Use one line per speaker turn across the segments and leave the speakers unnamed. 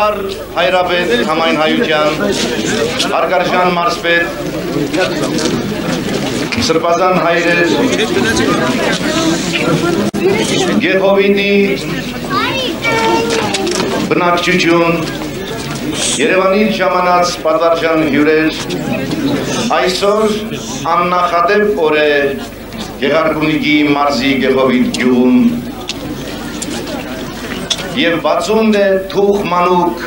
Վահար Հայրապետ Համայն Հայության, Հարգարժան Մարզպետ, Սրբազան հայրեր, Գեհովիդի բնակչություն, Երևանից ժամանած պատվարժան հյուրեր, այսօր աննախադեպ օր է Գեղարքունիքի մարզի Գեհովիդ գյուղում և բացումն է թուղ մանուկ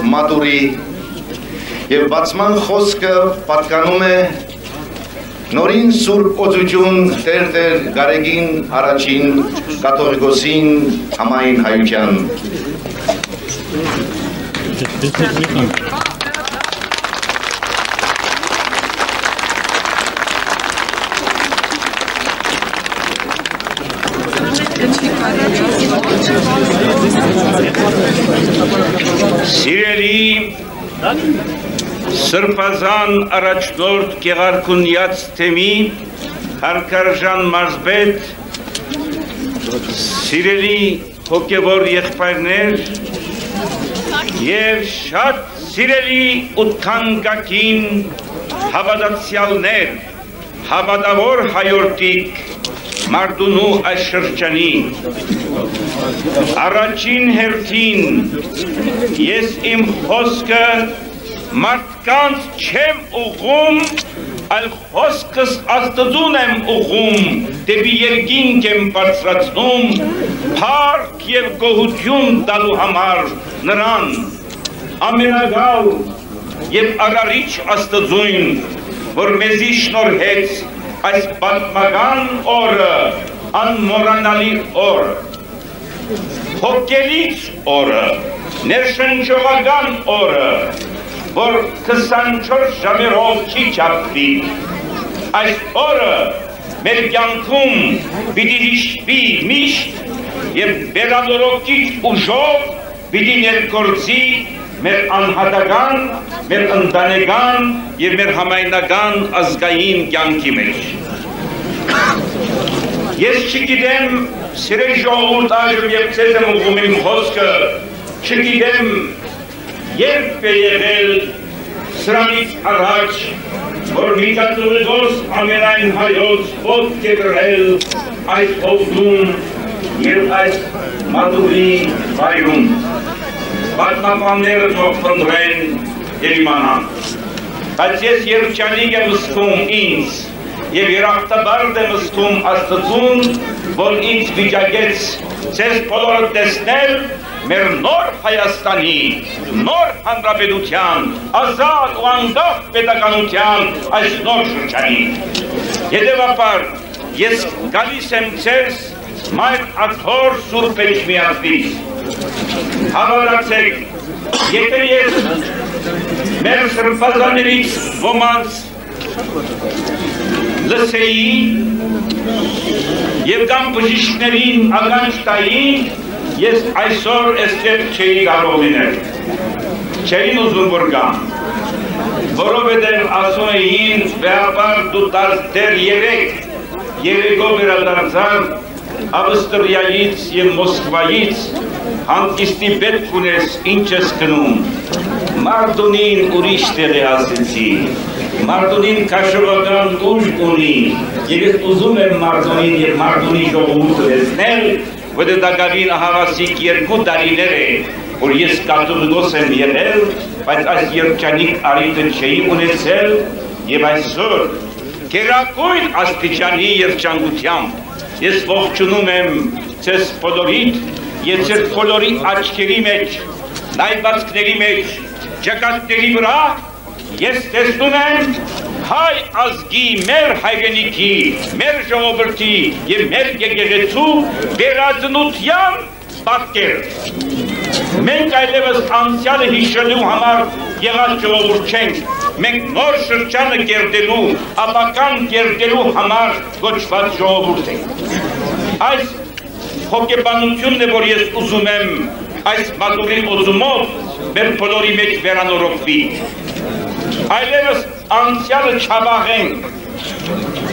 մատուրի և բացման խոսքը պատկանում է նորին սուրբ օծություն Տեր Գարեգին առաջին կաթողիկոսին Համայն Հայության։
Սիրելի Սրբազան առաջնորդ Գեղարքունյաց թեմի հարգարժան մարզպետ, սիրելի հոգևոր եղբայրներ և շատ սիրելի ու թանկագին հավատացյալներ, հավատավոր հայորդիկ Մարդունու այս շրջանի, առաջին հերթին ես իմ խոսքը մարդկանց չեմ ուղղում, այլ խոսքս Աստծուն եմ ուղղում, դեպի երկինք եմ բարձրացնում, փառք և գոհություն տալու համար նրան, ամենագալ և արարիչ Աստծուն, որ մեզի շնորհեց այս պատմական օրը, անմոռանալի օր, հոգելից օրը, ներշնչողական օրը, որ 24 ժամերով չի չափվի, այս օրը մեր կյանքում պիտի հիշվի միշտ և վերադորոքիչ ուժով պիտի ներգործի մեր անհատական, մեր ընտանեկան և մեր համայնական ազգային կյանքի մեջ։ Ես չգիտեմ, սիրելի ժողովուրդ, այժմ և ձեզ եմ ուղղում իմ խոսքը, չգիտեմ երբ է եղել սրանից առաջ, որ մի կաթողիկոս ամենայն հայոց ոտք է կրել այս հովտում և այս մատուրի վայրում։ Պատմաբանները թող փնտրեն և իմանան։ Բայց ես երջանիկ եմ զգում ինձ և երախտաբարդ եմ զգում Աստծուն, որ ինձ վիճակեց ձեզ բոլորը տեսնել մեր նոր Հայաստանի, նոր հանրապետության, ազատ ու անկախ պետականության այս նոր շրջանի։ Հետևաբար ես գալիս եմ ձեզ մայր աթոռ Սուրբ Էջմիածնից։ Հավատացեք, եթե ես մեր սրբազաններից ոմանց լսեի և կամ բժիշկներին ականջ տայի, ես այսօր այստեղ չէի կարող լինել, չէին ուզում որ գամ, որովհետև ասում էին վեհաբար դու դեռ երեկո վերադարձար Ավստրիայից և Մոսկվայից հանգիստի պետք ունես, ինչ ես գնում, Մարդունին ուրիշ տեղ է ասեցի, Մարդունին քաշովական ուժ ունի, և ես ուզում եմ Մարդունին և Մարդունի ժողովուրդը տեսնել, որ դա գավին ահավասիկ 2 տարիներ է, որ ես կաթողիկոս եմ եղել, բայց այս երջանիկ առիթը չէի ունեցել և այսօր գերագույն աստիճանի երջանկությամբ ես ողջունում եմ ձեզ բոլորիդ և ձեր բոլորի աչքերի մեջ, նայվածքների մեջ, ճակատների վրա ես տեսնում եմ հայ ազգի, մեր հայրենիքի, մեր ժողովրդի և մեր եկեղեցու վերածնության պատկեր։ Մենք այլևս անցյալը հիշելու համար եղած ժողովուրդ չենք, մենք նոր շրջանը կերտելու, ապական կերտելու համար կոչված ժողովուրդ ենք։ Այս հոգեբանությունն է, որ ես ուզում եմ այս մատուրի օծումով մեր բոլորի մեջ վերանորոգվի։ Այլևս անցյալը չավաղենք,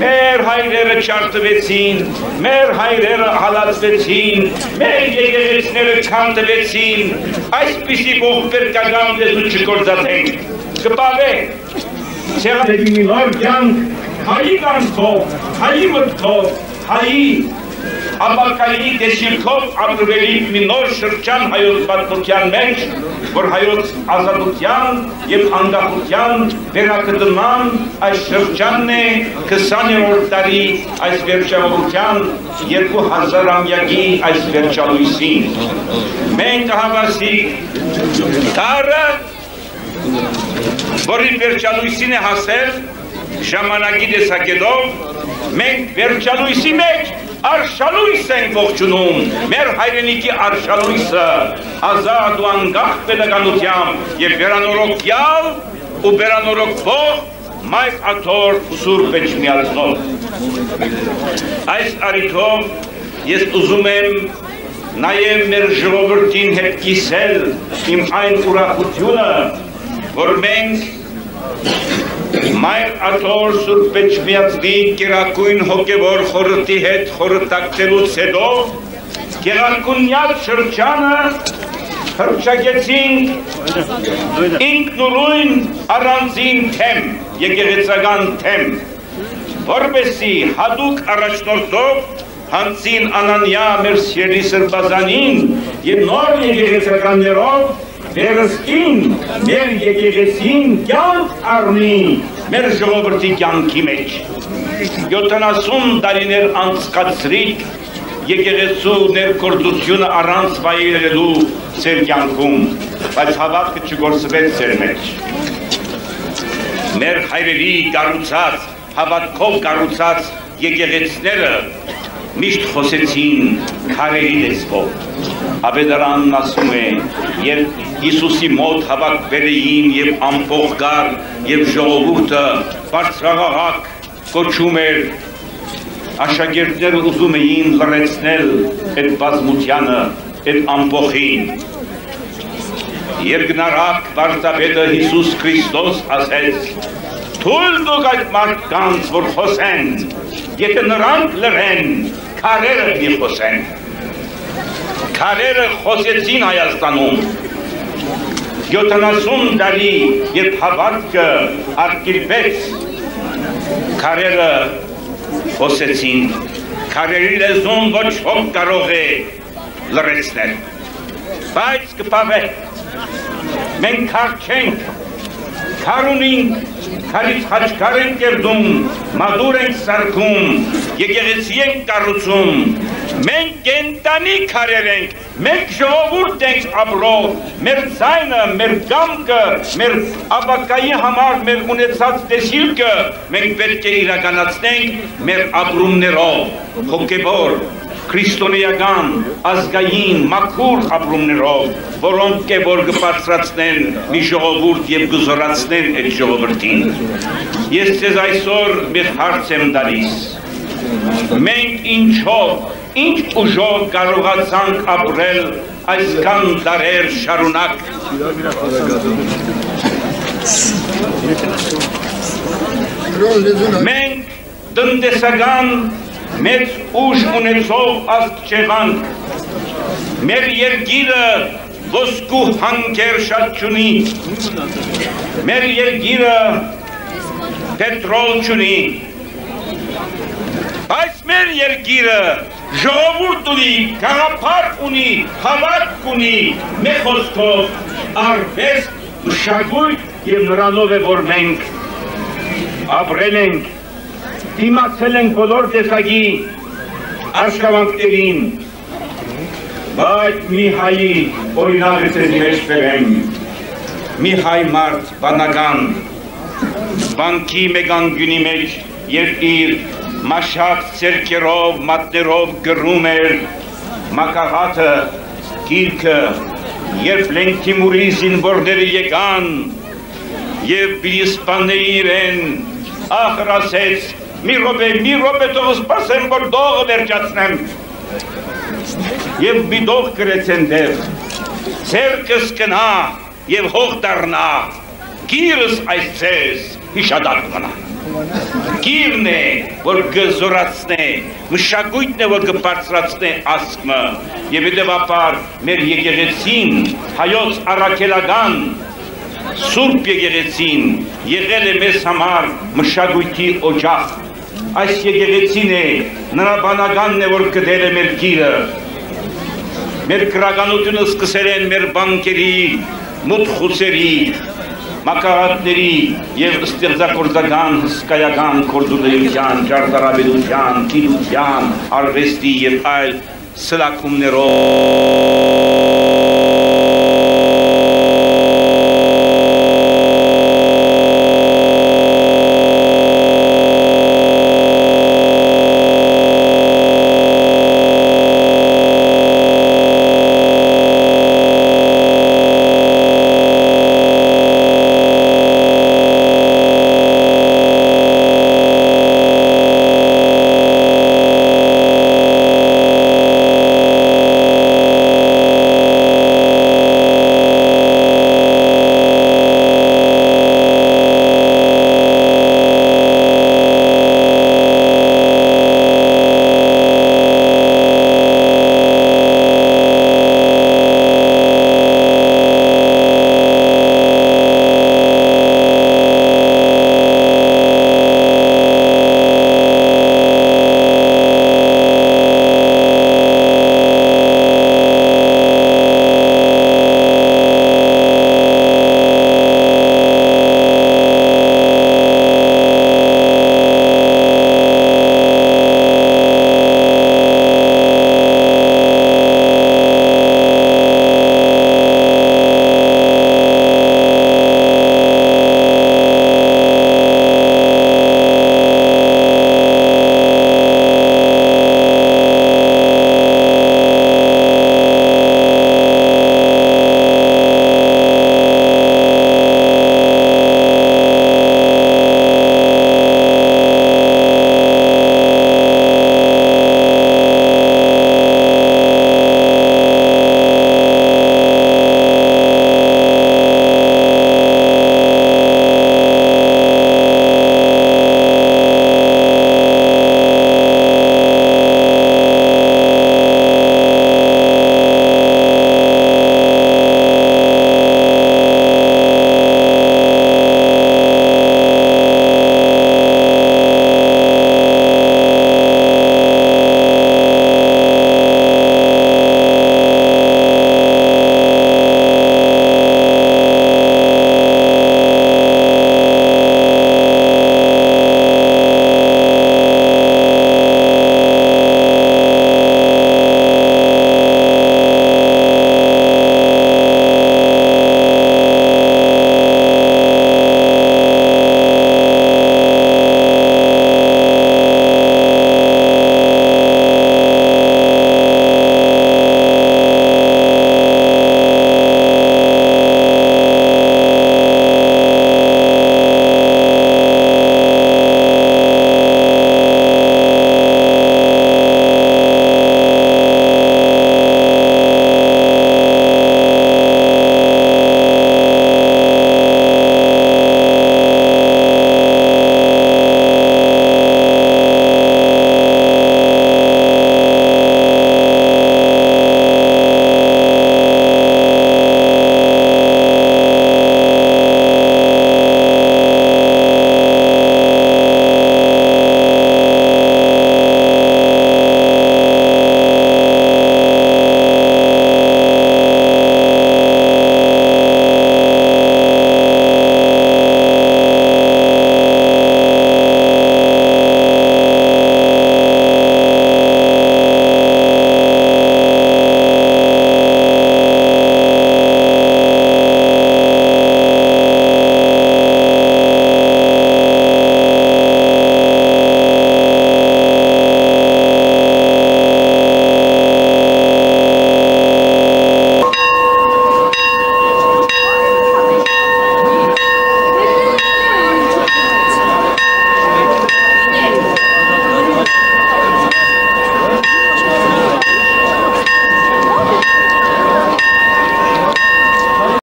Մեր հայրերը չարտվեցին, մեր հայրերը հալածվեցին, մեր եկեղեցիները քանդվեցին, այսպիսի ողբերգական լեզու չգործածենք, կպավենք, սեղանների մի նոր կյանք, հայի կանքով, հայի մտքով, հայի ապակայի դեսիլքով ապրվելիք մի նոր շրջան հայոց պատմության մեջ, որ հայոց ազատության և անկախության վերակդման այս շրջանն է 20-րդ դարի այս վերջավորության 2000-ամյակի այս վերջալույսին։ Մենք հավասիկ դարը, որի վերջալույսին է հասել ժամանակի տեսակետով, մենք վերջալույսի մեջ արշալույս ենք ողջունում, մեր հայրենիքի արշալույսը, ազատ ու անկախ պետականությամբ և վերանորոգյալ ու վերանորոգվող Մայր Աթոր Սուրբ Էջմիածնով։ Այս առիթով ես ուզում եմ նաև մեր ժողովրդին հետ կիսել իմ այն ուրախությունը, որ մենք Մայր Աթոր Սուրբ Էջմիածնի գերագույն հոգևոր խորհրդի հետ խորհրդակցելուց հետո գեղարքունյալ շրջանը հռչակեցինք ինքնուրույն առանձին թեմ, եկեղեցական թեմ, որպեսզի հատուկ առաջնորդով Հանցին Անանյա մեր սիրելի սրբազանին և նոր եկեղեցականներով վերստին մեր եկեղեցին կյանք առնի մեր ժողովրդի կյանքի մեջ։ 70 տարիներ անցկացրիք եկեղեցու ներգործությունը առանց վայելելու ձեր կյանքում, բայց հավատքը չգործվեց ձեր մեջ։ Մեր հայրերի կառուցած, հավատքով կառուցած եկեղեցիները միշտ խոսեցին քարերի լեզվով։ Ավետարանն ասում է, երբ Հիսուսի մոտ հավաքվել էին և ամբողգար և ժողովուրդը բարձրաղաղակ կոչում էր, աշակերտները ուզում էին լռեցնել այդ բազմությանը, այդ ամբողին։ Երկնարակ վարդապետը Հիսուս Քրիստոս ասեց. «Թույլ տուք այդ մարդկանց, որ խոսեն, եթե նրանք լռեն, քարերը մի խոսեն»։ Քարերը խոսեցին Հայաստանում։ 70 տարի, երբ հավատքը արգելվեց, քարերը խոսեցին, քարերի լեզուն ոչ ոք կարող է լռեցնել, բայց կպավենք, մենք քար չենք, քար ունենք, քարից խաչքար ենք կերտում, մադուր ենք սարքում, եկեղեցի ենք կառուցում, մենք կենդանի քարեր ենք, մենք ժողովուրդ ենք ապրող, մեր ձայնը, մեր կամքը, մեր ապակայի համար մեր ունեցած տեսիլքը մենք պետք է իրականացնենք մեր ապրումներով, հոգևոր, քրիստոնեական, ազգային, մաքուր ապրումներով, որոնք է որ կբարձրացնեն մի ժողովուրդ և կզորացնեն այդ ժողովրդին։ Ես ձեզ այսօր մի հարց եմ տալիս։ Մենք ինչով, ինչ ուժով կարողացանք ապրել այսքան դարեր շարունակ։ Մենք տնտեսական մեծ ուժ ունեցող ազգ չեղանք, մեր երկիրը ոսկու հանքեր շատ չունի, մեր երկիրը պետրոլ չունի, բայց մեր երկիրը ժողովուրդ ունի, գաղափար ունի, հավատք ունի, մեր խոսքով արվեստ, մշակույթ և նրանով է, որ մենք ապրել ենք, դիմացել ենք բոլոր տեսակի աշխատանքներին, բայց մի հայի օրինակ ես մեջ բերեմ, մի հայ մարդ բանական, բանկի մեգանգյունի մեջ, երբ իր մաշակ ծերքերով, մատներով գրում էր մակաղաթը, գիրքը, երբ Լենքիմուրի զինվորները եկան և պիրիսպանների իրեն ախր ասեց, մի ռոպե թող սպասեմ, որ դողը վերջացնեմ և մի դող գրեցեն դեղ, ձերքս կնա և հող դառնա, գիրս այս ձեզ հիշադակ մնա։ գիրն է, որ գզորացնե, մշակույթն է, որ կբարձրացնե ասկմը, եւ հետեւաբար մեր եկեղեցին, հայոց առաքելական Սուրբ եկեղեցին եղել է մեզ համար մշակույթի օջախ։ Այս եկեղեցին է, նրա բանականն է, որ գտել է մեր գիրը։ Մեր գրականությունը սկսել են մեր բանկերի, մուտխուցերի, մակարատների եւ ստեղծագործական հսկայական գործունեության, ճարտարապետության, գիտության, արվեստի եւ այլ սլակումներով